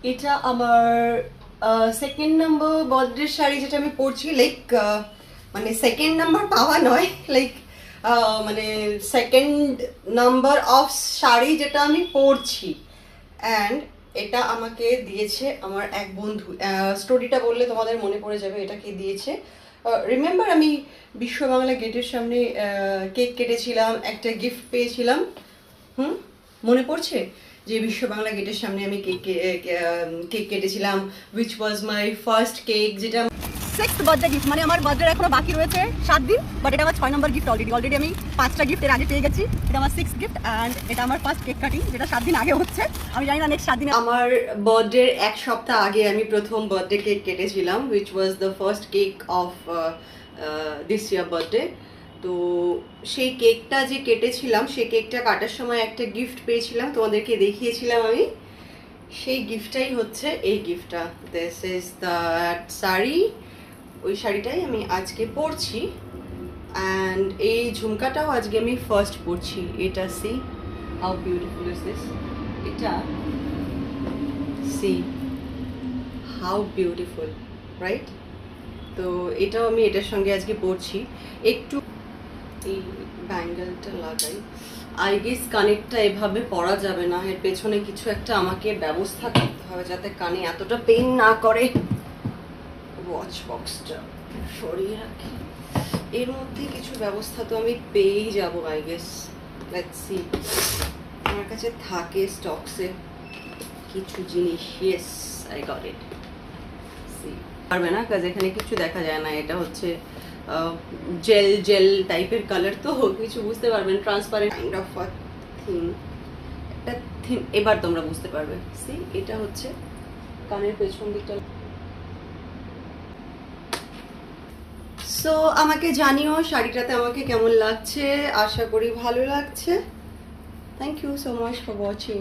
এটা আমার second number birthday sari, যেটা আমি পরছি। লাইক মানে সেকেন্ড নাম্বার পাওয়া নয়, লাইক মানে সেকেন্ড নাম্বার অফ শাড়ি যেটা আমি পরছি। অ্যান্ড এটা আমাকে দিয়েছে আমার এক বন্ধু। স্টোরিটা বললে তোমাদের মনে পড়ে যাবে এটা কে দিয়েছে। রিমেম্বার আমি বিশ্ব বাংলা গেটের সামনে কেক কেটেছিলাম, একটা গিফট পেয়েছিলাম। হুম, মনে পড়ছে যে বিশ্ব বাংলা গেটের সামনে আমি কেক কেটেছিলাম, which was my first cake, যেটা সিক্সথ বার্থডে গিফট। মানে আমার বার্থডে এখনো বাকি রয়েছে 7 দিন, বাট এটা আমার 6 নম্বর গিফট। অলরেডি আমি 5টা গিফট এর আগে পেয়ে গেছি। এটা আমার 6th গিফট অ্যান্ড এটা আমার ফার্স্ট কেক কাটিং, যেটা 7 দিন আগে হচ্ছে। আমি জানি না নেক্সট 7 দিন। আমার বার্থডের এক সপ্তাহ আগে আমি প্রথম বার্থডে কেক কেটেছিলাম, which was the first cake of this year birthday. তো সেই কেকটা যে কেটেছিলাম, সেই কেকটা কাটার সময় একটা গিফট পেয়েছিলাম, তোমাদেরকে দেখিয়েছিলাম আমি। সেই গিফটটাই হচ্ছে এই গিফটটা। This is that sari. ওই শাড়িটাই আমি আজকে পরছি অ্যান্ড এই ঝুমকাটাও আজকে আমি ফার্স্ট পরছি। এটা C how beautiful is this. এটা সি হাউ বিউটিফুল, রাইট? তো এটাও আমি এটার সঙ্গে আজকে পরছি। একটু এই ব্যাঙ্গেলটা লাগাই। আই গেস কানেরটা এভাবে পরা যাবে না, এর পেছনে কিছু একটা আমাকে ব্যবস্থা করতে হবে যাতে কানে এতটা পেন না করে। ওয়াচ বক্সটা সরিয়ে রাখি, এর মধ্যে কিছু ব্যবস্থা তো আমি পেয়েই যাব আই গেস। লেটস সি, আমার কাছে থাকে স্টকসে কিছু জিনিস। Yes, I got it. সি পারবে না, কাজ এখানে কিছু দেখা যায় না। এটা হচ্ছে জেল জেল টাইপের কালার, তো কিছু বুঝতে পারবেন, transparent kind of a thing, একটা থিং। এবার তোমরা বুঝতে পারবে। সি, এটা হচ্ছে কানের পেছন দিকটা। সো আমাকে জানিও শাড়িটাতে আমাকে কেমন লাগছে। আশা করি ভালো লাগছে। Thank you so much for watching.